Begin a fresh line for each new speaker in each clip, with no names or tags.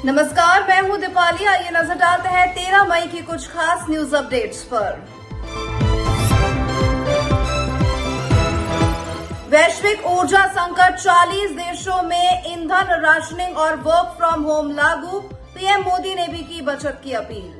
नमस्कार, मैं हूं दीपाली। आइए नजर डालते हैं 13 मई की कुछ खास न्यूज अपडेट्स पर। वैश्विक ऊर्जा संकट, 40 देशों में ईंधन राशनिंग और वर्क फ्रॉम होम लागू। पीएम मोदी ने भी की बचत की अपील।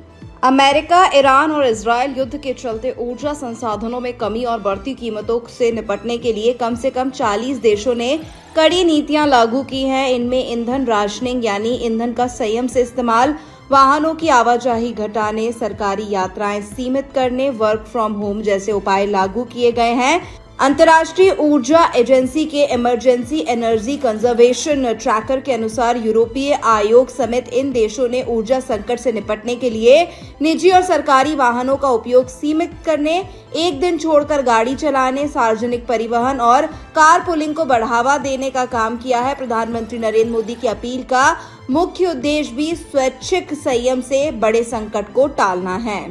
अमेरिका, ईरान और इजरायल युद्ध के चलते ऊर्जा संसाधनों में कमी और बढ़ती कीमतों से निपटने के लिए कम से कम 40 देशों ने कड़ी नीतियां लागू की हैं। इनमें ईंधन राशनिंग यानी ईंधन का संयम से इस्तेमाल, वाहनों की आवाजाही घटाने, सरकारी यात्राएं सीमित करने, वर्क फ्रॉम होम जैसे उपाय लागू किए गए हैं। अंतर्राष्ट्रीय ऊर्जा एजेंसी के इमरजेंसी एनर्जी कंजर्वेशन ट्रैकर के अनुसार यूरोपीय आयोग समेत इन देशों ने ऊर्जा संकट से निपटने के लिए निजी और सरकारी वाहनों का उपयोग सीमित करने, एक दिन छोड़कर गाड़ी चलाने, सार्वजनिक परिवहन और कारपूलिंग को बढ़ावा देने का काम किया है। प्रधानमंत्री नरेंद्र मोदी की अपील का मुख्य उद्देश्य भी स्वैच्छिक संयम से बड़े संकट को टालना है।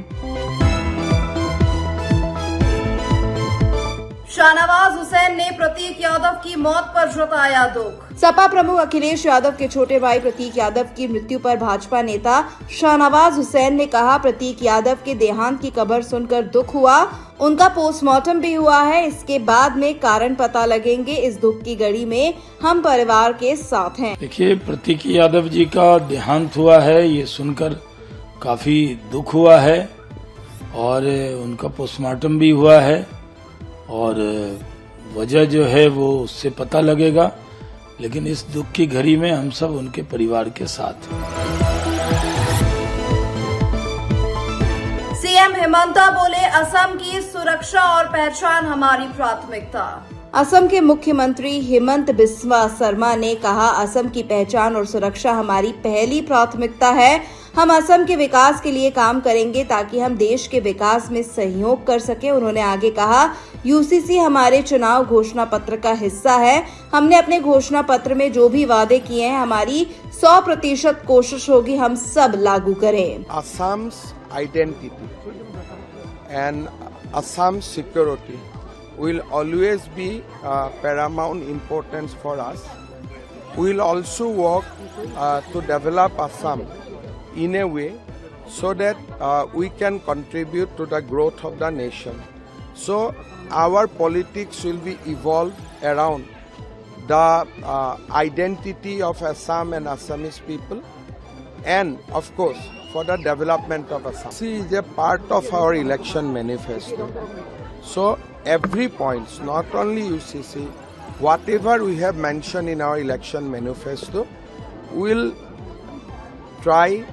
शाहनवाज हुसैन ने प्रतीक यादव की मौत पर जताया दुख। सपा प्रमुख अखिलेश यादव के छोटे भाई प्रतीक यादव की मृत्यु पर भाजपा नेता शाहनवाज हुसैन ने कहा, प्रतीक यादव के देहांत की खबर सुनकर दुख हुआ। उनका पोस्टमार्टम भी हुआ है, इसके बाद में कारण पता लगेंगे। इस दुख की घड़ी में हम परिवार के साथ हैं।
देखिए, प्रतीक यादव जी का देहांत हुआ है, ये सुनकर काफी दुख हुआ है और उनका पोस्टमार्टम भी हुआ है और वजह जो है वो उससे पता लगेगा, लेकिन इस दुख की घड़ी में हम सब उनके परिवार के साथ हैं।
सीएम हेमंता बोले, असम की सुरक्षा और पहचान हमारी प्राथमिकता। असम के मुख्यमंत्री हेमंत बिस्वा शर्मा ने कहा, असम की पहचान और सुरक्षा हमारी पहली प्राथमिकता है। हम असम के विकास के लिए काम करेंगे ताकि हम देश के विकास में सहयोग कर सके। उन्होंने आगे कहा, यूसीसी हमारे चुनाव घोषणा पत्र का हिस्सा है। हमने अपने घोषणा पत्र में जो भी वादे किए हैं, हमारी 100% कोशिश होगी हम सब लागू करें।
Assam's identity and Assam's security will always be paramount importance for us. We will also work to develop Assam in a way so that we can contribute to the growth of the nation. So our politics will be evolved around the identity of Assam and Assamese people, and of course for the development of Assam. This is a part of our election manifesto. So every point, not only UCC, whatever we have mentioned in our election manifesto, will try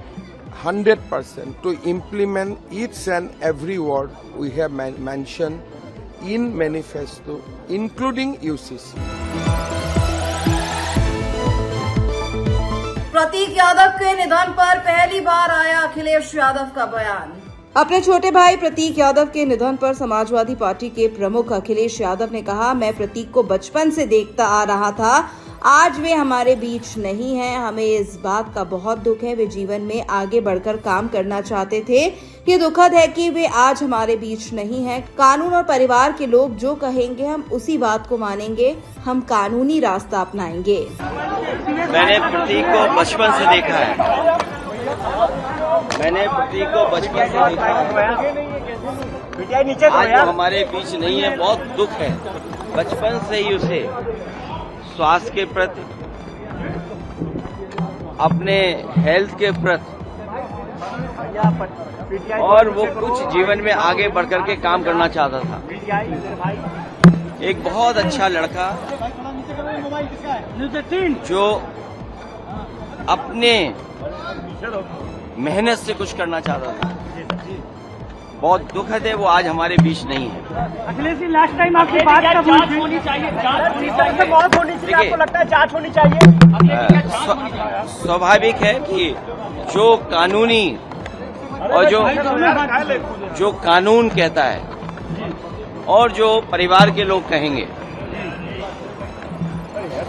100% to implement each and every word we have mentioned in manifesto, including UCC.
प्रतीक यादव के निधन पर पहली बार आया अखिलेश यादव का बयान। अपने छोटे भाई प्रतीक यादव के निधन पर समाजवादी पार्टी के प्रमुख अखिलेश यादव ने कहा, मैं प्रतीक को बचपन से देखता आ रहा था, आज वे हमारे बीच नहीं हैं। हमें इस बात का बहुत दुख है। वे जीवन में आगे बढ़कर काम करना चाहते थे। ये दुखद है कि वे आज हमारे बीच नहीं हैं। कानून और परिवार के लोग जो कहेंगे हम उसी बात को मानेंगे। हम कानूनी रास्ता अपनाएंगे।
मैंने प्रतीक को बचपन से देखा है। आज वो हमारे बीच नहीं है, बहुत दुख है। बचपन से ही उसे स्वास्थ्य के प्रति, अपने हेल्थ के प्रति और वो कुछ जीवन में आगे बढ़कर के काम करना चाहता था। एक बहुत अच्छा लड़का जो अपने मेहनत से कुछ करना चाहता था। बहुत दुखद है वो आज हमारे बीच नहीं है।
अखिलेश जी, लास्ट टाइम आपकी बात कब होनी चाहिए? जांच होनी चाहिए। मौत होनी चाहिए, आपको लगता है जांच होनी चाहिए?
स्वाभाविक है कि जो कानूनी और जो कानून कहता है और जो परिवार के लोग कहेंगे,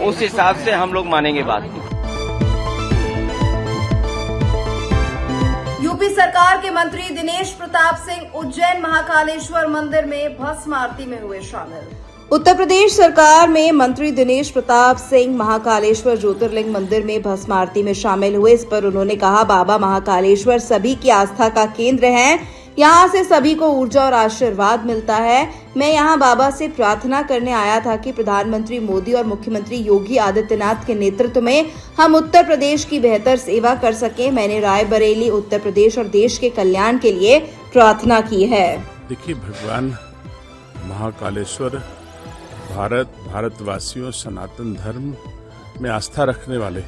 उस हिसाब से हम लोग मानेंगे बात।
यूपी सरकार के मंत्री दिनेश प्रताप सिंह उज्जैन महाकालेश्वर मंदिर में भस्म आरती में हुए शामिल। उत्तर प्रदेश सरकार में मंत्री दिनेश प्रताप सिंह महाकालेश्वर ज्योतिर्लिंग मंदिर में भस्म आरती में शामिल हुए। इस पर उन्होंने कहा, बाबा महाकालेश्वर सभी की आस्था का केंद्र हैं। यहाँ से सभी को ऊर्जा और आशीर्वाद मिलता है। मैं यहाँ बाबा से प्रार्थना करने आया था कि प्रधानमंत्री मोदी और मुख्यमंत्री योगी आदित्यनाथ के नेतृत्व में हम उत्तर प्रदेश की बेहतर सेवा कर सकें। मैंने रायबरेली, उत्तर प्रदेश और देश के कल्याण के लिए प्रार्थना की है।
देखिए, भगवान महाकालेश्वर भारतवासियों, सनातन धर्म में आस्था रखने वाले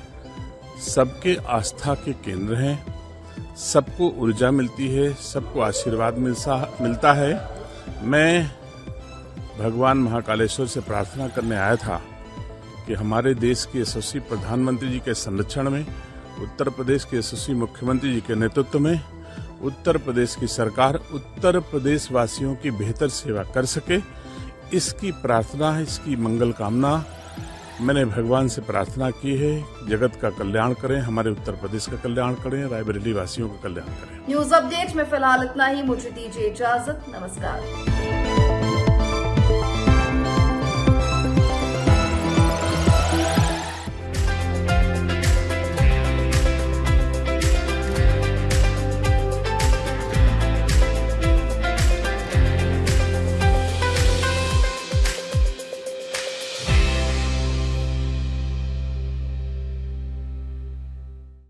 सबके आस्था के केंद्र हैं। सबको ऊर्जा मिलती है, सबको आशीर्वाद मिलता है। मैं भगवान महाकालेश्वर से प्रार्थना करने आया था कि हमारे देश के यशस्वी प्रधानमंत्री जी के संरक्षण में, उत्तर प्रदेश के यशस्वी मुख्यमंत्री जी के नेतृत्व में उत्तर प्रदेश की सरकार उत्तर प्रदेश वासियों की बेहतर सेवा कर सके। इसकी प्रार्थना, इसकी मंगल कामना मैंने भगवान से प्रार्थना की है। जगत का कल्याण करें, हमारे उत्तर प्रदेश का कल्याण करें, रायबरेली वासियों का कल्याण करें।
न्यूज अपडेट में फिलहाल इतना ही। मुझे दीजिए इजाजत। नमस्कार।